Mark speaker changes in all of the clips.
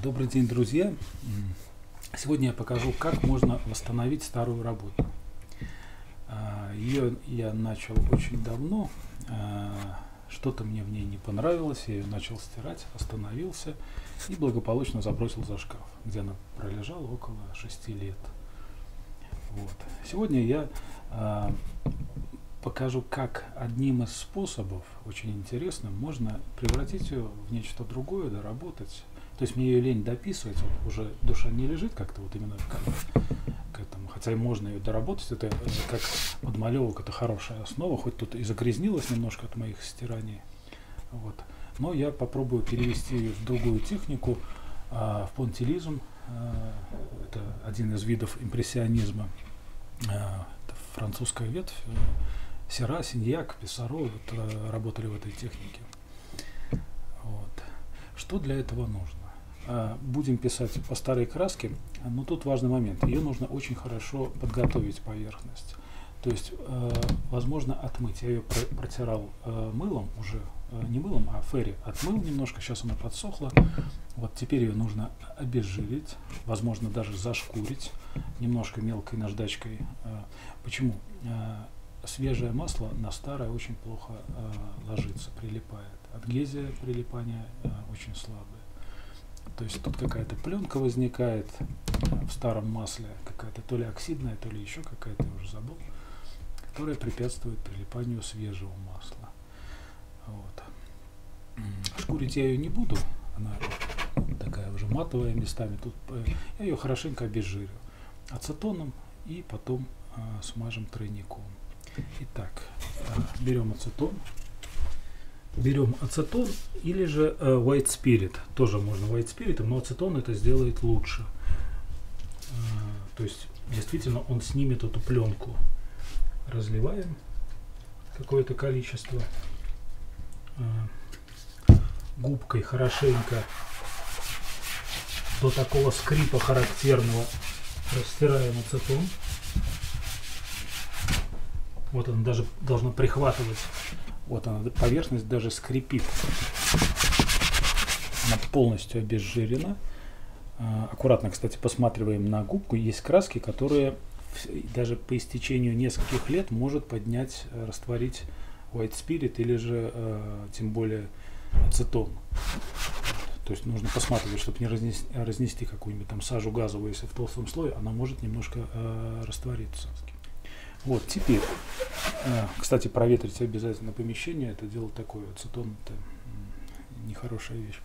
Speaker 1: Добрый день, друзья! Сегодня я покажу, как можно восстановить старую работу. Ее я начал очень давно, что-то мне в ней не понравилось, я ее начал стирать, остановился и благополучно забросил за шкаф, где она пролежала около 6 лет. Вот. Сегодня я покажу, как одним из способов, очень интересным, можно превратить ее в нечто другое, доработать. То есть мне ее лень дописывать, уже душа не лежит как-то вот именно к этому, хотя и можно ее доработать, это как подмалевок, это хорошая основа, хоть тут и загрязнилось немножко от моих стираний, вот. Но я попробую перевести ее в другую технику, в пунктилизм, это один из видов импрессионизма, это французская ветвь, Сера, Синьяк, Писаро вот, работали в этой технике. Вот. Что для этого нужно? Будем писать по старой краске, но тут важный момент. Ее нужно очень хорошо подготовить поверхность. То есть, возможно, отмыть. Я ее протирал мылом уже, не мылом, а ферри. Отмыл немножко, сейчас она подсохла. Вот теперь ее нужно обезжирить, возможно, даже зашкурить немножко мелкой наждачкой. Почему? Свежее масло на старое очень плохо ложится, прилипает. Адгезия прилипания очень слабая. То есть тут какая-то пленка возникает в старом масле, какая-то то ли оксидная, то ли еще какая-то, я уже забыл, которая препятствует прилипанию свежего масла. Вот. Шкурить я ее не буду, она такая уже матовая местами. Тут я ее хорошенько обезжирю ацетоном и потом смажем тройником. Итак, берем ацетон. Берем ацетон или же White Spirit. Тоже можно White Spirit, но ацетон это сделает лучше. То есть, действительно, он снимет эту пленку. Разливаем какое-то количество. Губкой хорошенько до такого скрипа характерного растираем ацетон. Вот он даже должно прихватывать. Вот она, поверхность даже скрипит. Она полностью обезжирена. Аккуратно, кстати, посматриваем на губку. Есть краски, которые даже по истечению нескольких лет может поднять, растворить White Spirit или же тем более ацетон. То есть нужно посматривать, чтобы не разнести какую-нибудь там сажу газовую, если в толстом слое, она может немножко раствориться. Вот, теперь, кстати, проветрить обязательно помещение, это дело такое, ацетон это нехорошая вещь.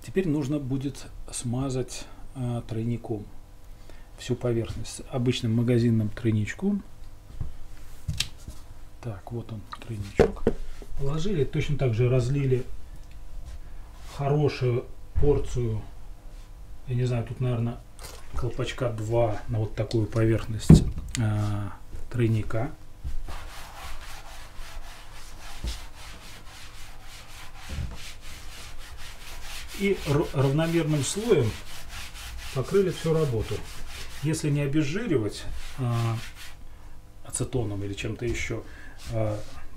Speaker 1: Теперь нужно будет смазать тройником всю поверхность, обычным магазинным тройничком. Так, вот он тройничок. Положили, точно так же разлили хорошую порцию, я не знаю, тут, наверное, колпачка 2 на вот такую поверхность тройника. И равномерным слоем покрыли всю работу. Если не обезжиривать ацетоном или чем-то еще,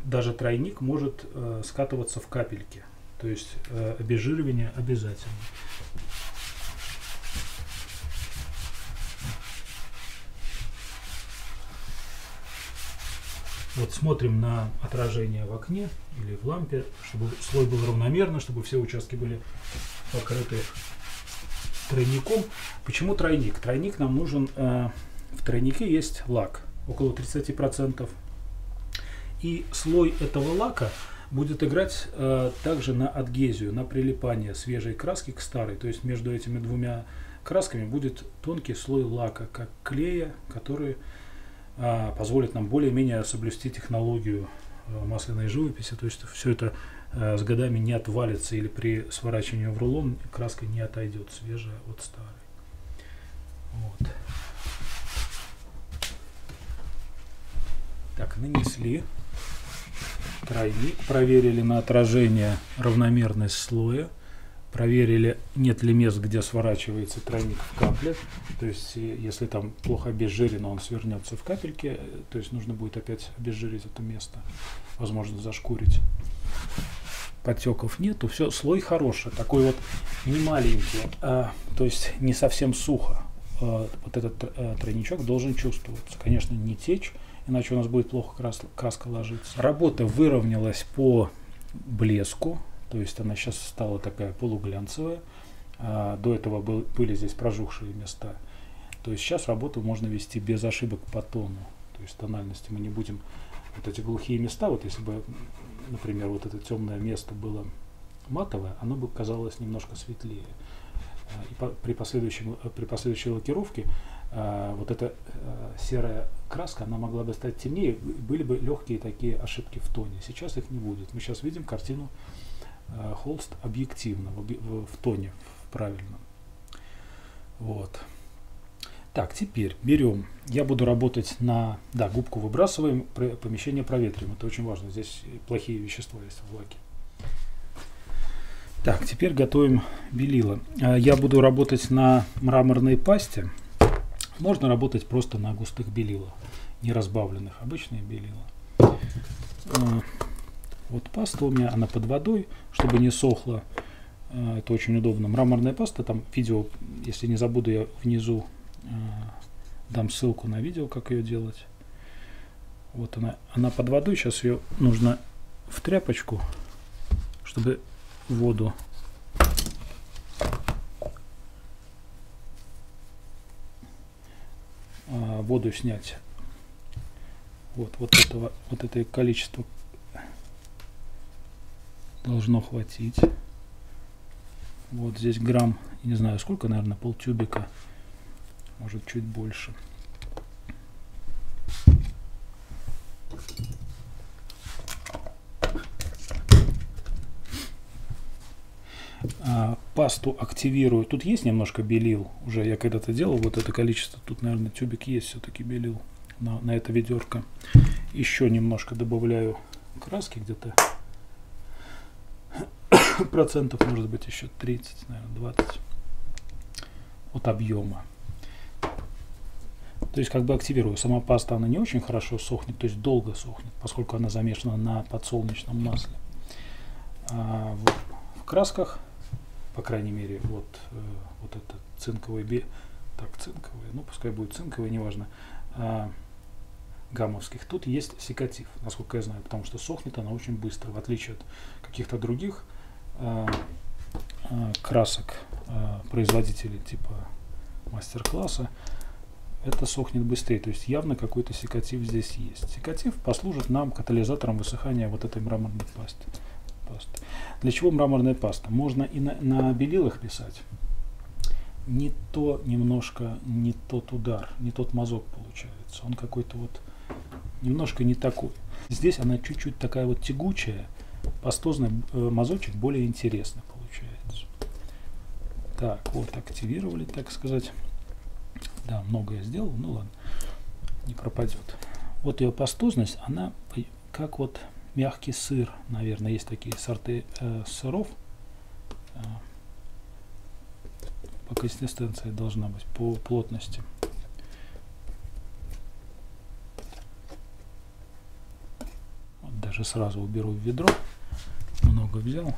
Speaker 1: даже тройник может скатываться в капельки. То есть обезжиривание обязательно. Вот смотрим на отражение в окне или в лампе, чтобы слой был равномерно, чтобы все участки были покрыты тройником. Почему тройник? Тройник нам нужен, в тройнике есть лак, около 30%. И слой этого лака будет играть также на адгезию, на прилипание свежей краски к старой. То есть между этими двумя красками будет тонкий слой лака, как клея, который позволит нам более-менее соблюсти технологию масляной живописи, то есть все это с годами не отвалится или при сворачивании в рулон краска не отойдет свежая от старой. Вот. Так, нанесли тройник, проверили на отражение равномерность слоя. Проверили, нет ли мест, где сворачивается тройник в капле. То есть, если там плохо обезжирено, он свернется в капельке. То есть, нужно будет опять обезжирить это место. Возможно, зашкурить. подтеков нету, все, слой хороший, такой вот не маленький, то есть не совсем сухо. Вот этот тройничок должен чувствоваться. Конечно, не течь, иначе у нас будет плохо краска ложиться. Работа выровнялась по блеску, то есть она сейчас стала такая полуглянцевая. До этого были здесь прожухшие места. То есть сейчас работу можно вести без ошибок по тону. То есть тональности мы не будем... Вот эти глухие места, вот если бы, например, вот это темное место было матовое, оно бы казалось немножко светлее. И при последующей лакировке вот эта серая краска, она могла бы стать темнее, были бы легкие такие ошибки в тоне. Сейчас их не будет. Мы сейчас видим картину холст объективно, в тоне, в правильном. Вот. Так, теперь берем, я буду работать на, да, губку выбрасываем, помещение проветриваем, это очень важно, здесь плохие вещества есть в лаке. Так, теперь готовим белила. Я буду работать на мраморной пасте, можно работать просто на густых белилах, не разбавленных, обычные белила. Вот паста у меня, она под водой, чтобы не сохла, это очень удобно. Мраморная паста, там видео, если не забуду, я внизу дам ссылку на видео, как ее делать. Вот она под водой. Сейчас ее нужно в тряпочку, чтобы воду снять. Вот это количество должно хватить. Вот здесь грамм, не знаю сколько, наверное, полтюбика. Может, чуть больше. Пасту активирую. Тут есть немножко белил. Уже я когда-то делал вот это количество. Тут, наверное, тюбик есть все-таки белил на это ведерко. Еще немножко добавляю краски, где-то процентов, может быть, еще 30, наверное, 20 от объема. То есть как бы активирую. Сама паста, она не очень хорошо сохнет, то есть долго сохнет, поскольку она замешана на подсолнечном масле. В красках, по крайней мере, вот это цинковый, цинковый, ну пускай будет цинковый, неважно, гамовских. Тут есть секатив, насколько я знаю, потому что сохнет она очень быстро, в отличие от каких-то других красок производителей типа мастер-класса. Это сохнет быстрее, то есть явно какой-то секатив здесь есть. Секатив послужит нам катализатором высыхания вот этой мраморной пасты. Для чего мраморная паста? Можно и на белилах писать. Не то немножко, не тот удар, не тот мазок получается. Он какой-то вот немножко не такой. Здесь она чуть-чуть такая вот тягучая, пастозный мазочек более интересный получается. Так, вот активировали, так сказать. Да, много я сделал, ну ладно, не пропадет. Вот ее пастозность, она как вот мягкий сыр, наверное, есть такие сорты сыров. По консистенции должна быть, по плотности. Вот даже сразу уберу в ведро, много взял.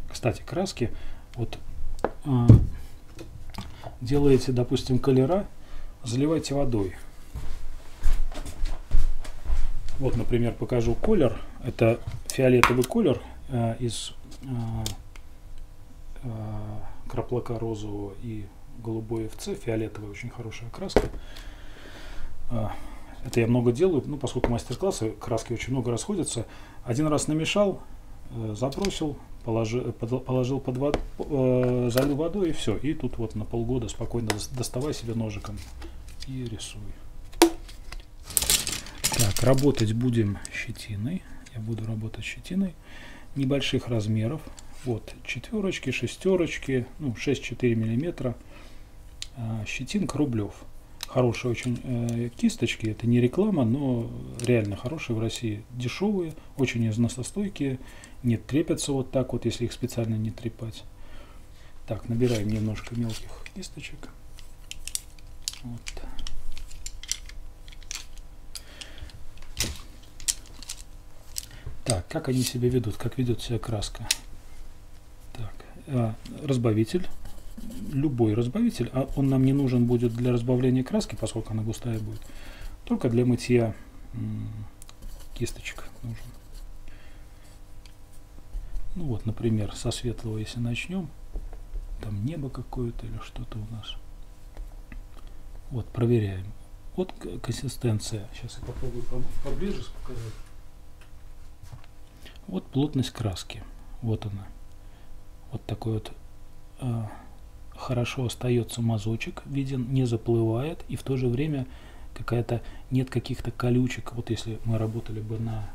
Speaker 1: Кстати, краски, вот делаете, допустим, колера, заливайте водой. Вот, например, покажу колер. Это фиолетовый колер из краплака розового и голубой ФЦ. Фиолетовая очень хорошая краска. Это я много делаю, ну, поскольку мастер-классы, краски очень много расходятся. Один раз намешал, забросил, положил под воду, залил водой и все. И тут вот на полгода спокойно доставай себе ножиком и рисуй. Так, работать будем щетиной. Я буду работать щетиной небольших размеров. Вот четверочки, шестерочки, ну 6-4 миллиметра. Щетинка Рублев. Хорошие очень кисточки. Это не реклама, но реально хорошие в России. Дешевые, очень износостойкие. Не трепятся вот так вот, если их специально не трепать. Так, набираем немножко мелких кисточек. Вот. Так, как они себя ведут, как ведет себя краска? Так, разбавитель, любой разбавитель, а он нам не нужен будет для разбавления краски, поскольку она густая будет, только для мытья кисточек нужен. Ну вот, например, со светлого, если начнем, там небо какое-то или что-то у нас. Вот, проверяем. Вот консистенция. Сейчас я попробую поближе показать. Вот плотность краски. Вот она. Вот такой вот хорошо остается мазочек, виден, не заплывает, и в то же время какая-то нет каких-то колючек. Вот если мы работали бы на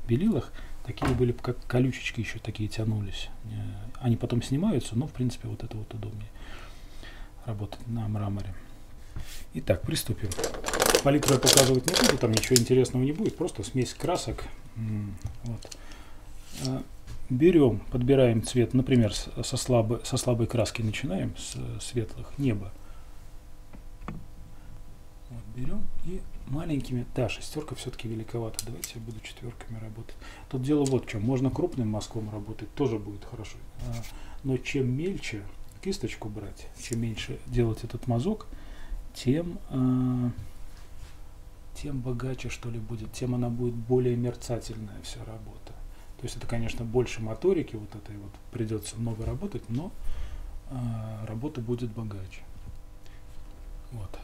Speaker 1: белилах, такие были бы как колючечки еще такие тянулись. Они потом снимаются, но в принципе вот это вот удобнее работать на мраморе. Итак, приступим. Палитру я показывать не буду, там ничего интересного не будет, просто смесь красок. Вот. Берем, подбираем цвет, например, со слабой краски начинаем, с светлых, небо. Вот, берем и маленькими, да, шестерка все-таки великовато, давайте я буду четверками работать. Тут дело вот в чем, можно крупным мазком работать, тоже будет хорошо, но чем мельче кисточку брать, чем меньше делать этот мазок, тем богаче, что ли, будет, тем она будет более мерцательная вся работа. То есть это, конечно, больше моторики, вот этой вот придется много работать, но работа будет богаче. Вот.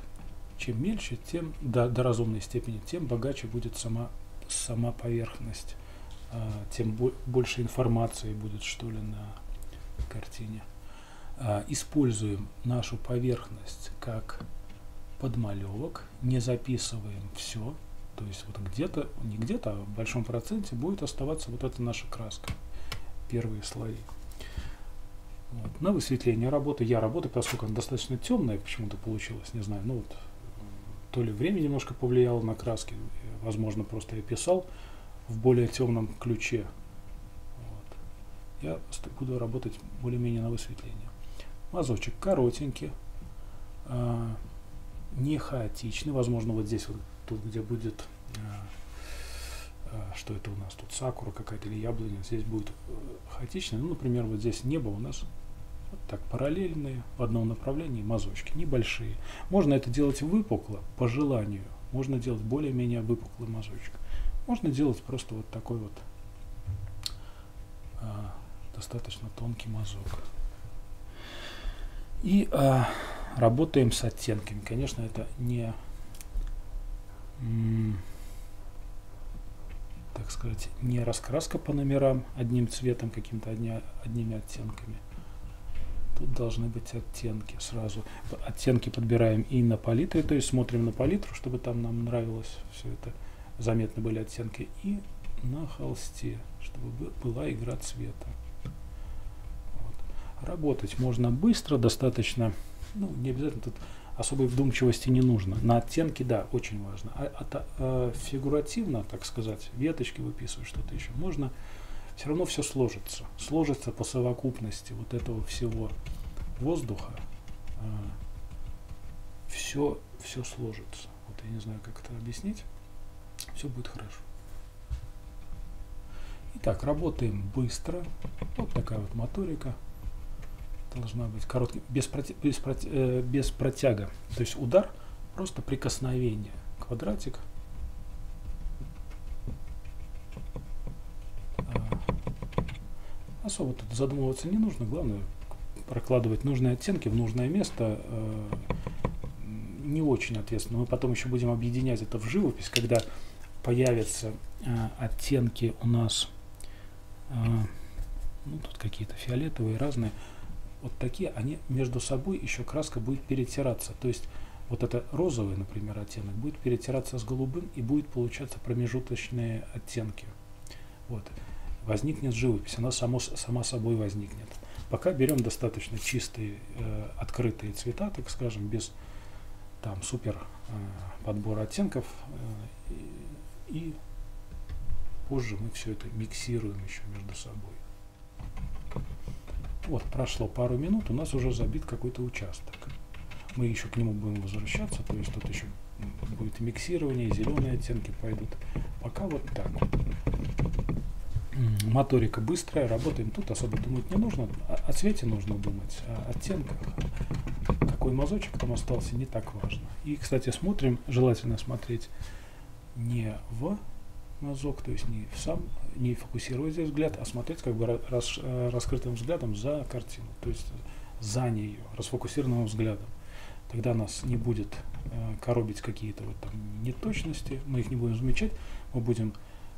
Speaker 1: Чем мельче, тем до разумной степени, тем богаче будет сама поверхность, тем больше информации будет, что ли, на картине. Используем нашу поверхность как подмалевок, не записываем все, то есть вот где-то, не где-то, а в большом проценте будет оставаться вот эта наша краска, первые слои. Вот. На высветление работы я работаю, поскольку она достаточно темная, почему-то получилось, не знаю, ну вот, то ли время немножко повлияло на краски, возможно, просто я писал в более темном ключе. Вот. Я буду работать более-менее на высветление. Мазочек коротенький, не хаотичный, возможно, вот здесь вот тут, где будет, что это у нас тут, сакура какая-то или яблоня, здесь будет хаотичный, ну, например, вот здесь небо у нас вот так параллельные в одном направлении мазочки, небольшие. Можно это делать выпукло, по желанию, можно делать более-менее выпуклый мазочек, можно делать просто вот такой вот достаточно тонкий мазок. И работаем с оттенками. Конечно, это не, так сказать, не раскраска по номерам одним цветом, каким-то одними оттенками. Тут должны быть оттенки сразу. Оттенки подбираем и на палитре, то есть смотрим на палитру, чтобы там нам нравилось все это, заметны были оттенки, и на холсте, чтобы была игра цвета. Вот. Работать можно быстро, достаточно, ну, не обязательно, тут особой вдумчивости не нужно. На оттенки, да, очень важно. Фигуративно, так сказать, веточки выписывать, что-то еще можно. Все равно все сложится. Сложится по совокупности вот этого всего воздуха. Все сложится. Вот я не знаю, как это объяснить. Все будет хорошо. Итак, работаем быстро. Вот такая вот моторика. Должна быть короткая, без протяга. То есть удар, просто прикосновение. Квадратик. Особо тут задумываться не нужно, главное прокладывать нужные оттенки в нужное место. Не очень ответственно. Мы потом еще будем объединять это в живопись, когда появятся оттенки у нас, ну, тут какие-то фиолетовые, разные. Вот такие, они между собой еще краска будет перетираться. То есть вот это розовый, например, оттенок будет перетираться с голубым, и будет получаться промежуточные оттенки. Вот. Возникнет живопись, она сама собой возникнет. Пока берем достаточно чистые, открытые цвета, так скажем, без там супер подбора оттенков, и позже мы все это миксируем еще между собой. Вот, прошло пару минут, у нас уже забит какой-то участок. Мы еще к нему будем возвращаться, то есть тут еще будет миксирование, зеленые оттенки пойдут. Пока вот так вот. Моторика быстрая, работаем тут, особо думать не нужно. О цвете нужно думать, о оттенках. Какой мазочек там остался, не так важно. И, кстати, смотрим, желательно смотреть не в мазок, то есть не фокусировать здесь взгляд, а смотреть как бы раскрытым взглядом за картину, то есть за нее, расфокусированным взглядом. Тогда нас не будет коробить какие-то вот там неточности, мы их не будем замечать, мы будем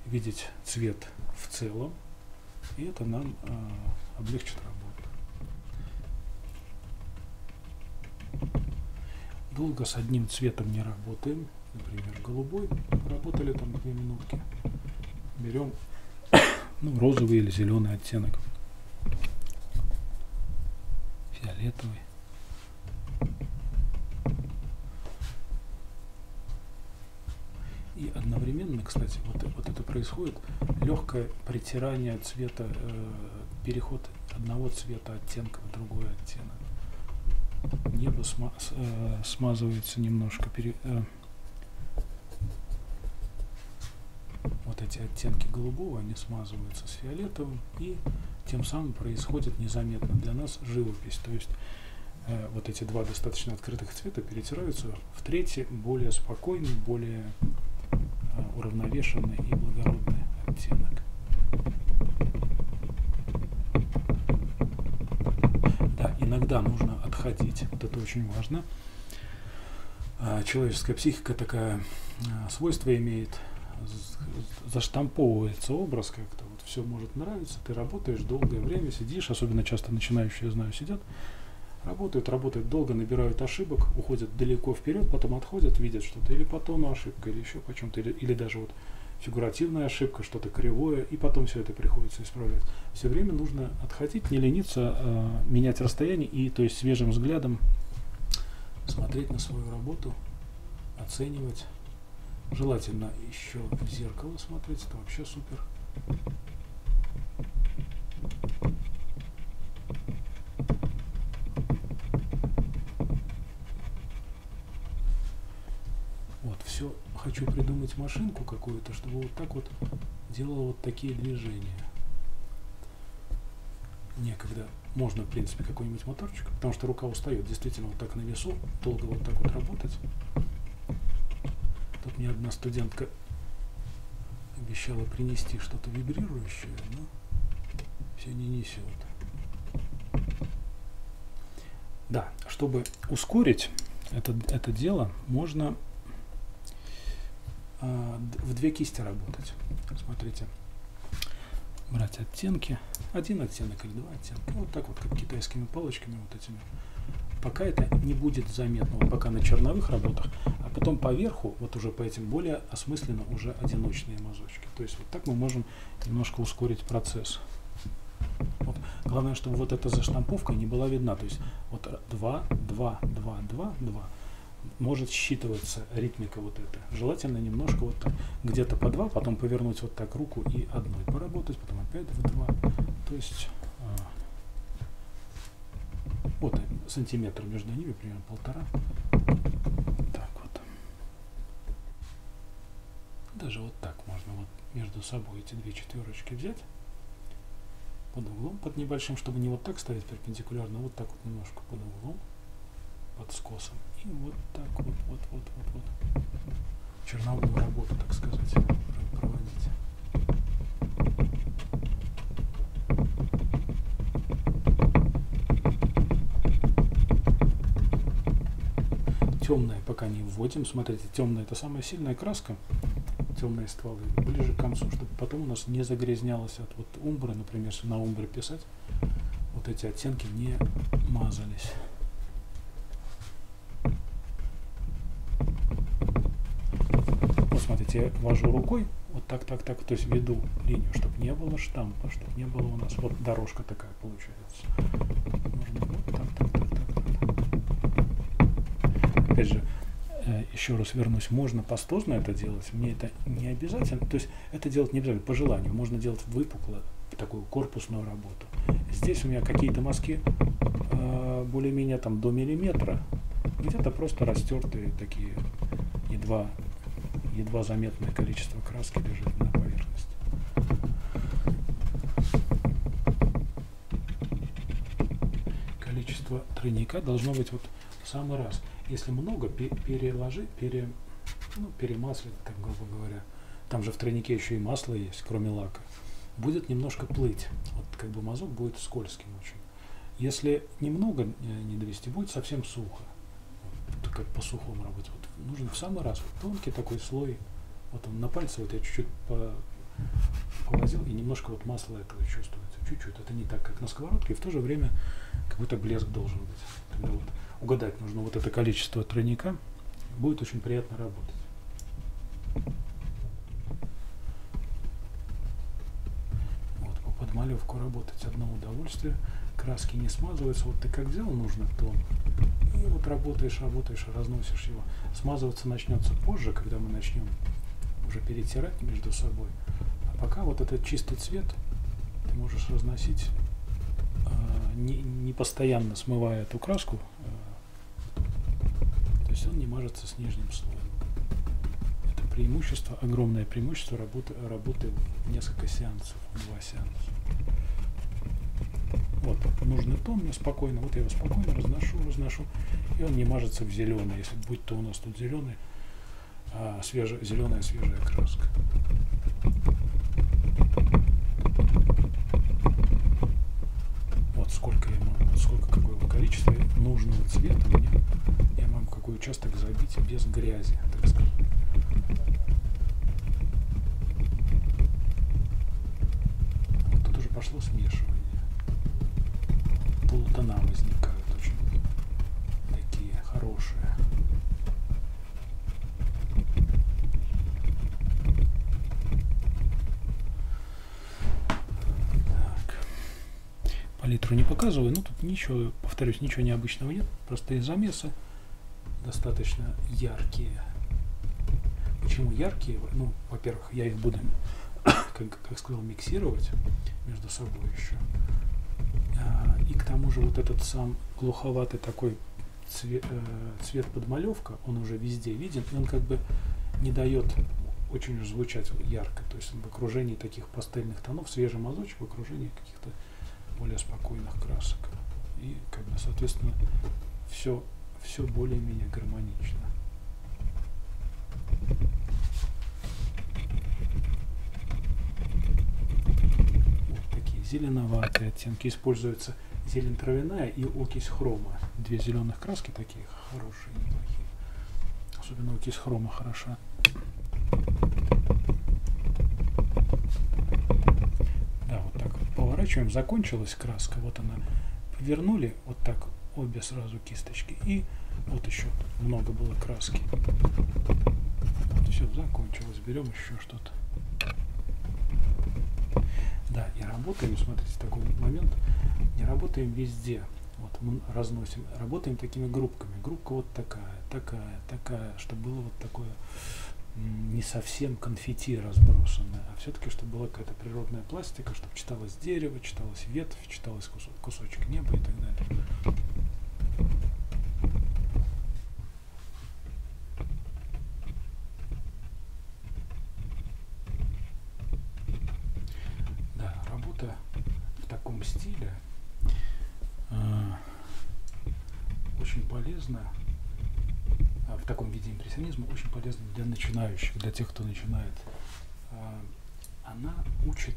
Speaker 1: видеть цвет в целом, и это нам облегчит работу. Долго с одним цветом не работаем, например, голубой, работали там 2 минутки, берем розовый или зеленый оттенок, фиолетовый. И одновременно, кстати, вот это происходит легкое притирание цвета, переход одного цвета оттенка в другой оттенок. Небо смазывается немножко, вот эти оттенки голубого, они смазываются с фиолетовым, и тем самым происходит незаметно для нас живопись. То есть вот эти два достаточно открытых цвета перетираются в третий, более спокойный, более уравновешенный и благородный оттенок. Да, иногда нужно отходить, вот это очень важно. Человеческая психика такая свойство имеет, заштамповывается образ как-то, вот все может нравиться, ты работаешь долгое время, сидишь, особенно часто начинающие, я знаю, сидят, работают долго, набирают ошибок, уходят далеко вперед, потом отходят, видят что-то или по тону ошибка, или еще по чем-то, или даже вот фигуративная ошибка, что-то кривое, и потом все это приходится исправлять. Все время нужно отходить, не лениться, менять расстояние и, то есть, свежим взглядом смотреть на свою работу, оценивать. Желательно еще в зеркало смотреть, это вообще супер. Вот, все, хочу придумать машинку какую-то, чтобы вот так вот делала вот такие движения. Некогда можно, в принципе, какой-нибудь моторчик, потому что рука устает, действительно, вот так на весу, долго вот так вот работать. Тут мне одна студентка обещала принести что-то вибрирующее, но все не несет. Да, чтобы ускорить это дело, можно в 2 кисти работать. Смотрите, брать оттенки, 1 оттенок или 2 оттенка, вот так вот, как китайскими палочками вот этими. Пока это не будет заметно, вот пока на черновых работах, а потом поверху, вот уже по этим более осмысленно уже одиночные мазочки. То есть вот так мы можем немножко ускорить процесс. Вот. Главное, чтобы вот эта заштамповка не была видна. То есть вот 2, 2, 2, 2, 2. Может считываться ритмика вот эта. Желательно немножко вот так, где-то по 2, потом повернуть вот так руку и одной поработать, потом опять в 2. То есть вот сантиметр между ними, примерно 1,5. Так вот. Даже вот так можно вот между собой эти 2 четверочки взять под углом, под небольшим, чтобы не вот так ставить перпендикулярно, вот так вот немножко под углом, под скосом. И вот так вот. Черновую работу, так сказать, проводить. Темное пока не вводим. Смотрите, темная — это самая сильная краска. Темные стволы ближе к концу, чтобы потом у нас не загрязнялось от вот умбры, например, если на умбре писать, вот эти оттенки не мазались. Вот смотрите, я вожу рукой, вот так, то есть веду линию, чтобы не было штампа, чтобы не было у нас вот дорожка такая получается. Можно вот так. Опять же, еще раз вернусь, можно пастозно это делать, мне это не обязательно, то есть это делать не обязательно, по желанию, можно делать выпукло, такую корпусную работу. Здесь у меня какие-то мазки более-менее там до миллиметра, где-то просто растертые такие, едва заметное количество краски лежит на поверхности. Количество тройника должно быть вот в самый раз. Если много, перемаслить, так грубо говоря. Там же в тройнике еще и масло есть, кроме лака. Будет немножко плыть. Вот как бы мазок будет скользким очень. Если немного не довести, будет совсем сухо. Вот, как по сухому работать. Вот, нужен в самый раз вот, тонкий такой слой. Вот он на пальце, вот я чуть-чуть повозил, и немножко вот масла этого чувствуется. Чуть-чуть. Это не так, как на сковородке, и в то же время как будто блеск должен быть. Тогда вот угадать нужно вот это количество тройника. Будет очень приятно работать. Вот, по подмалевку работать одно удовольствие. Краски не смазываются. Вот ты как взял нужный тон, и вот работаешь, разносишь его. Смазываться начнется позже, когда мы начнем уже перетирать между собой. А пока вот этот чистый цвет ты можешь разносить, не постоянно смывая эту краску, то есть он не мажется с нижним слоем. Это преимущество, огромное преимущество работы в несколько сеансов, в 2 сеанса. Вот нужный тон мне спокойно, вот я его спокойно разношу, и он не мажется в зеленый, если будь то у нас тут зеленый, зеленая свежая краска. Вот сколько я могу, какое количество нужного цвета мне, я могу какой участок забить без грязи, так сказать. Вот тут уже пошло смешивание. Полутона возникают очень такие хорошие. Так. Палитру не показываю, но тут ничего, повторюсь, ничего необычного нет. Простые замесы, достаточно яркие. Почему яркие? Ну, во-первых, я их буду, как сказал, миксировать между собой еще. И к тому же вот этот сам глуховатый такой цвет подмалевка, он уже везде виден, и он как бы не дает очень уж звучать ярко. То есть в окружении таких пастельных тонов, свежий мазочек в окружении каких-то более спокойных красок. И как бы, соответственно, все более-менее гармонично. Зеленоватые оттенки. Используется зелень травяная и окись хрома. 2 зеленых краски такие хорошие, неплохие. Особенно окись хрома хороша. Да, вот так поворачиваем. Закончилась краска. Вот она. Повернули вот так обе сразу кисточки. И вот еще много было краски. Вот все, закончилось. Берем еще что-то. Да, и работаем, смотрите, такой момент, не работаем везде, вот мы разносим, работаем такими группками, группка вот такая, чтобы было вот такое не совсем конфетти разбросанное, а все-таки, чтобы была какая-то природная пластика, чтобы читалось дерево, читалась ветвь, читалось кусочек неба и так далее. В таком стиле очень полезно, в таком виде импрессионизма очень полезно для начинающих, для тех, кто начинает. Она учит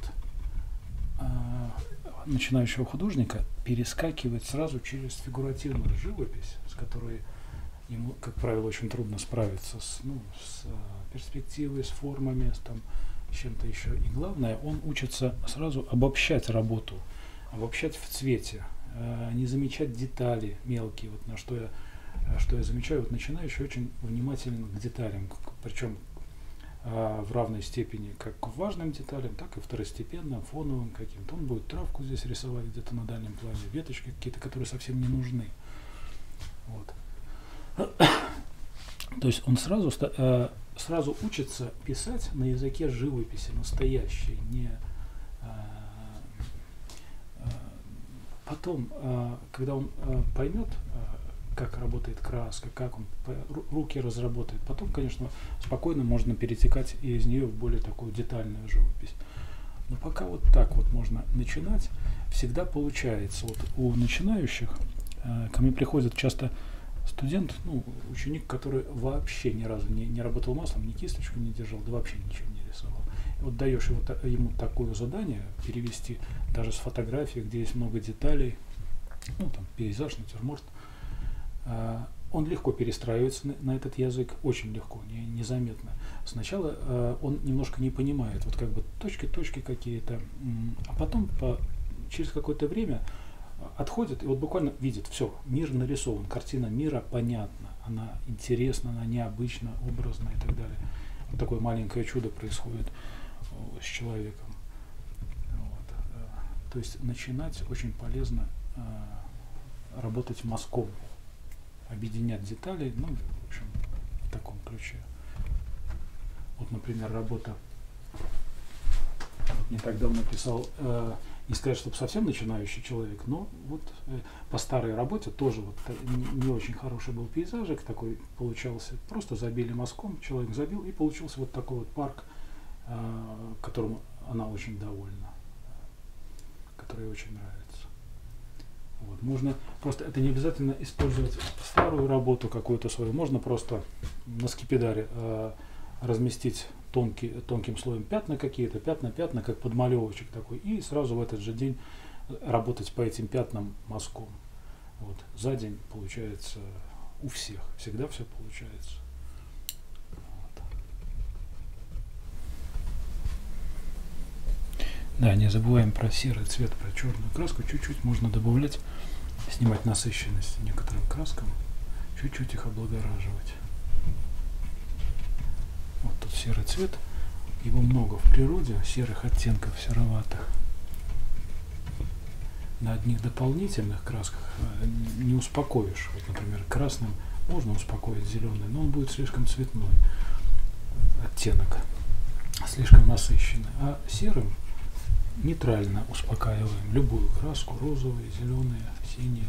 Speaker 1: начинающего художника перескакивать сразу через фигуративную живопись, с которой ему, как правило, очень трудно справиться с перспективой, с формами, с чем-то еще. И главное, он учится сразу обобщать работу, обобщать в цвете, не замечать детали мелкие. Вот на что я замечаю, вот начинающий очень внимателен к деталям, причем в равной степени как к важным деталям, так и второстепенным, фоновым каким-то. Он будет травку здесь рисовать где-то на дальнем плане, веточки какие-то, которые совсем не нужны. Вот. То есть он сразу учится писать на языке живописи, настоящей, потом, когда он поймет, как работает краска, как он руки разработает, потом, конечно, спокойно можно перетекать и из нее в более такую детальную живопись. Но пока вот так вот можно начинать, всегда получается. Вот у начинающих ко мне приходит часто студент, ну, ученик, который вообще ни разу не работал маслом, ни кисточку не держал, да вообще ничего не рисовал. И вот даешь ему такое задание перевести даже с фотографии, где есть много деталей, ну там пейзаж, натюрморт, он легко перестраивается на этот язык, очень легко, незаметно. Сначала он немножко не понимает, вот как бы точки какие-то, а потом через какое-то время отходит и вот буквально видит, все, мир нарисован, картина мира понятна, она интересна, она необычна, образна и так далее. Вот такое маленькое чудо происходит с человеком. Вот. То есть начинать очень полезно работать мозгом, объединять детали, ну, в общем, в таком ключе. Вот, например, работа, не так давно писал, не сказать, чтобы совсем начинающий человек, но вот по старой работе тоже вот не очень хороший был пейзажик такой получался, просто забили мазком, человек забил, и получился вот такой вот парк, которому она очень довольна, который ей очень нравится. Вот. Можно просто, это не обязательно использовать старую работу какую-то свою, можно просто на скипидаре разместить тонким слоем пятна какие-то, пятна, как подмалевочек такой, и сразу в этот же день работать по этим пятнам мазком. Вот. За день получается у всех, всегда все получается. Вот. Да, не забываем про серый цвет, про черную краску, чуть-чуть можно добавлять, снимать насыщенность некоторым краскам, чуть-чуть их облагораживать. Вот тут серый цвет, его много в природе, серых оттенков, сероватых. На одних дополнительных красках не успокоишь. Вот, например, красным можно успокоить зеленый, но он будет слишком цветной оттенок, слишком насыщенный. А серым нейтрально успокаиваем любую краску, розовые, зеленые, синие.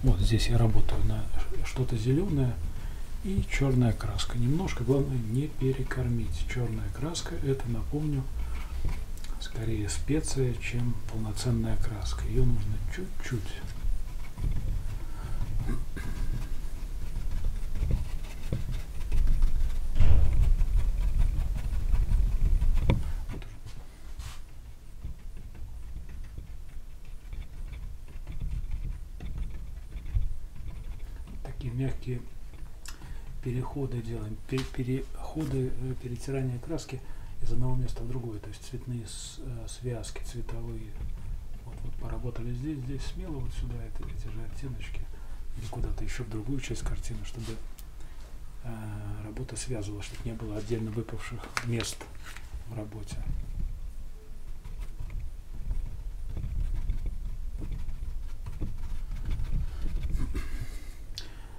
Speaker 1: Вот здесь я работаю на что-то зеленое и черная краска. Немножко, главное, не перекормить. Черная краска, это, напомню, скорее специя, чем полноценная краска. Ее нужно чуть-чуть. Мягкие переходы делаем, перетирания краски из одного места в другое, то есть цветные связки цветовые. Вот поработали здесь смело, вот сюда эти же оттеночки, или куда-то еще в другую часть картины, чтобы работа связывалась, чтобы не было отдельно выпавших мест в работе.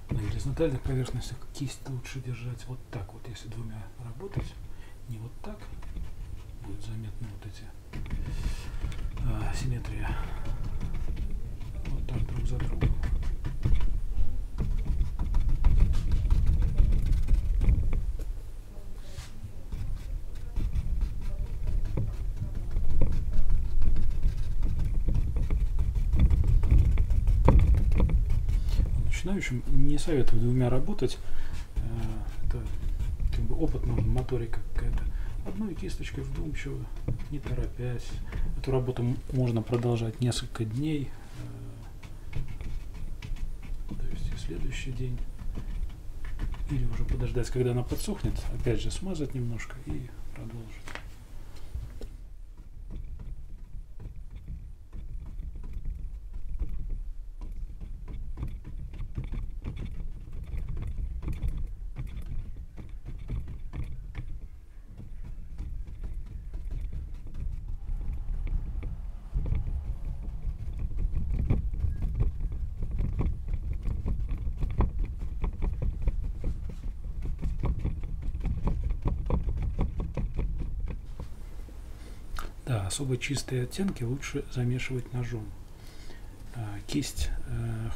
Speaker 1: На горизонтальных поверхностях кисть лучше держать вот так вот, если двумя работать, не вот так, будет заметно вот эти симметрия, вот так друг за другом. Начинающим не советую двумя работать, это как бы опытная моторика какая-то. Одной кисточкой вдумчиво, не торопясь. Эту работу можно продолжать несколько дней, то есть и следующий день, или уже подождать, когда она подсохнет, опять же смазать немножко и продолжить. Да, особо чистые оттенки лучше замешивать ножом. Кисть,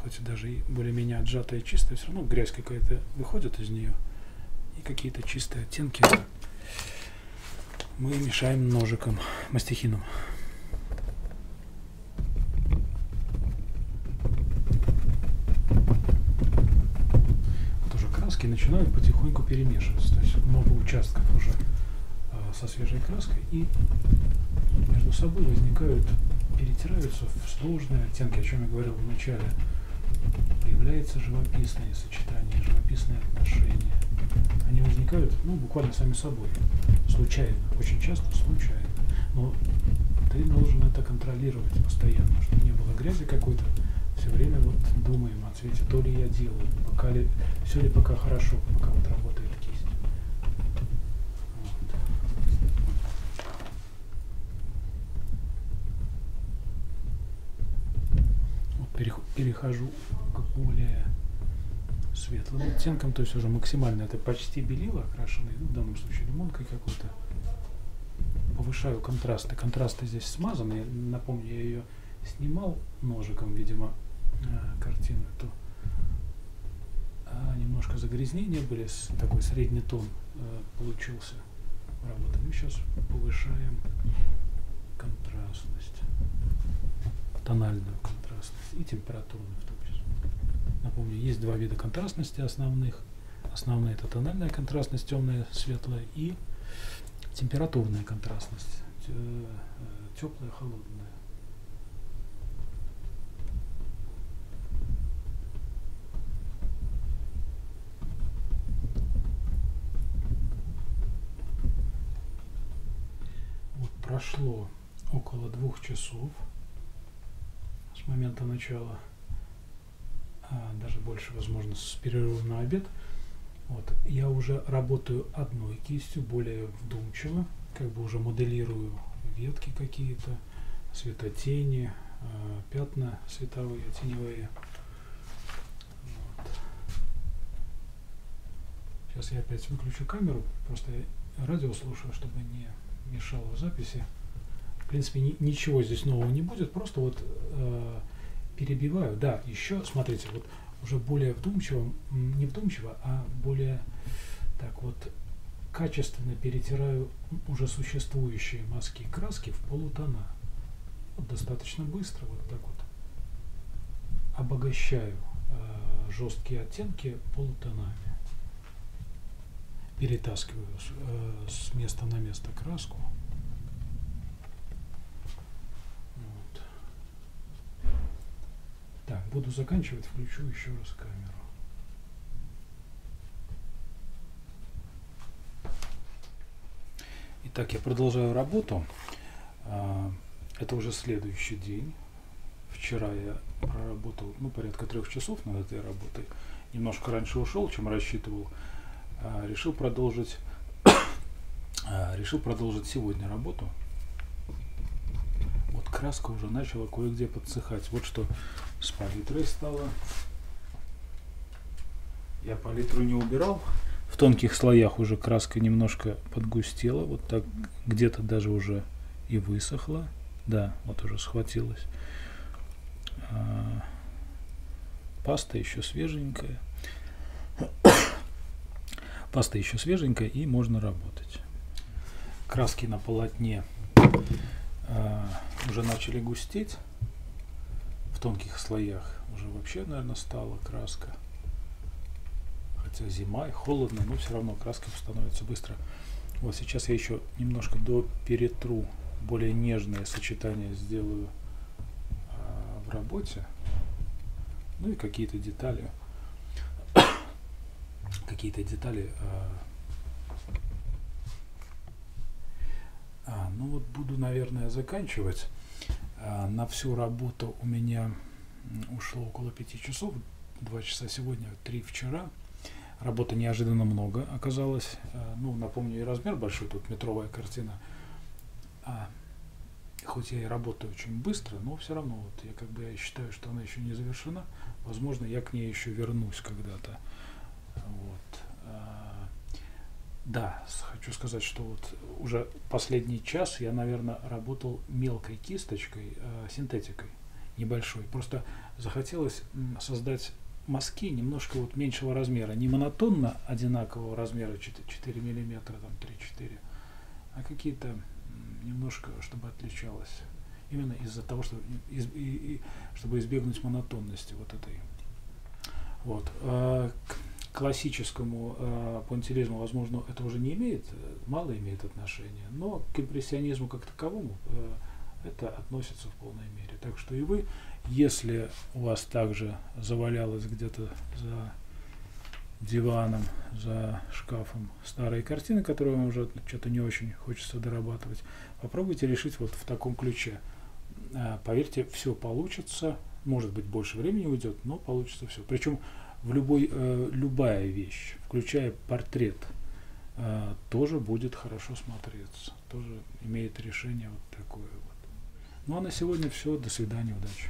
Speaker 1: хоть и даже и более-менее отжатая и чистая, все равно грязь какая-то выходит из нее. И какие-то чистые оттенки мы мешаем ножиком, мастихином. Тоже краски начинают потихоньку перемешиваться. То есть много участков уже со свежей краской, и между собой возникают, перетираются в сложные оттенки, о чем я говорил в начале. Появляются живописные сочетания, живописные отношения. Они возникают, буквально сами собой, случайно, очень часто случайно. Но ты должен это контролировать постоянно, чтобы не было грязи какой-то. Все время вот думаем о цвете, то ли я делаю, все ли пока хорошо, пока вот работает кисть. Перехожу к более светлым оттенкам, то есть уже максимально это почти белило окрашенный, в данном случае лимонкой какой-то. Повышаю контрасты. Контрасты здесь смазаны. Я напомню, я ее снимал ножиком, видимо, картину эту. Немножко загрязнения были, такой средний тон получился работы. Мы сейчас повышаем контрастность, тональную контрастность и температурную в том числе. Напомню, есть два вида контрастности основных. Основная — это тональная контрастность, темная, светлая, и температурная контрастность, теплая, холодная. Вот прошло около 2 часов с момента начала, даже больше, возможно, с перерывом на обед. Вот. Я уже работаю одной кистью, более вдумчиво, как бы уже моделирую ветки какие-то, светотени, пятна световые, теневые. Вот. Сейчас я опять выключу камеру, просто радио слушаю, чтобы не мешало в записи. В принципе, ничего здесь нового не будет, просто вот перебиваю. Да, еще, смотрите, вот уже более вдумчиво, не вдумчиво, а более так вот качественно перетираю уже существующие мазки и краски в полутона. Вот достаточно быстро, вот так вот обогащаю жесткие оттенки полутонами. Перетаскиваю с места на место краску. Вот. Так, буду заканчивать, включу еще раз камеру. Итак, я продолжаю работу. Это уже следующий день. Вчера я проработал порядка 3 часов над этой работой. Немножко раньше ушел, чем рассчитывал. Решил продолжить сегодня работу. Вот краска уже начала кое-где подсыхать. Вот что с палитрой стало. Я палитру не убирал. В тонких слоях уже краска немножко подгустела. Вот так где-то даже уже и высохла. Да, вот уже схватилась. Паста еще свеженькая. И можно работать. Краски на полотне уже начали густеть. В тонких слоях уже вообще, наверное, стала краска. Хотя зима и холодно, но все равно краска становится быстро. Вот сейчас я еще немножко перетру, более нежные сочетания сделаю в работе. Ну и какие-то детали. Ну вот буду, наверное, заканчивать. На всю работу у меня ушло около 5 часов. 2 часа сегодня, 3 вчера. Работы неожиданно много оказалось. Напомню, и размер большой, тут метровая картина. Хоть я и работаю очень быстро, но все равно вот я считаю, что она еще не завершена. Возможно, я к ней еще вернусь когда-то. Вот. Да, хочу сказать, что вот уже последний час я, наверное, работал мелкой кисточкой, синтетикой небольшой. Просто захотелось создать мазки немножко вот меньшего размера, не монотонно одинакового размера 4 миллиметра, там 3-4, а какие-то немножко, чтобы отличалось. Именно из-за того, что чтобы избегнуть монотонности вот этой. Вот. К классическому пуантилизму, возможно, это уже не имеет, мало имеет отношения, но к импрессионизму как таковому это относится в полной мере. Так что и вы, если у вас также завалялось где-то за диваном, за шкафом старые картины, которые вам уже что-то не очень хочется дорабатывать, попробуйте решить вот в таком ключе. Поверьте, все получится, может быть, больше времени уйдет, но получится все. Причем в любая вещь, включая портрет, тоже будет хорошо смотреться, тоже имеет решение вот такое вот. Ну а на сегодня все, до свидания, удачи.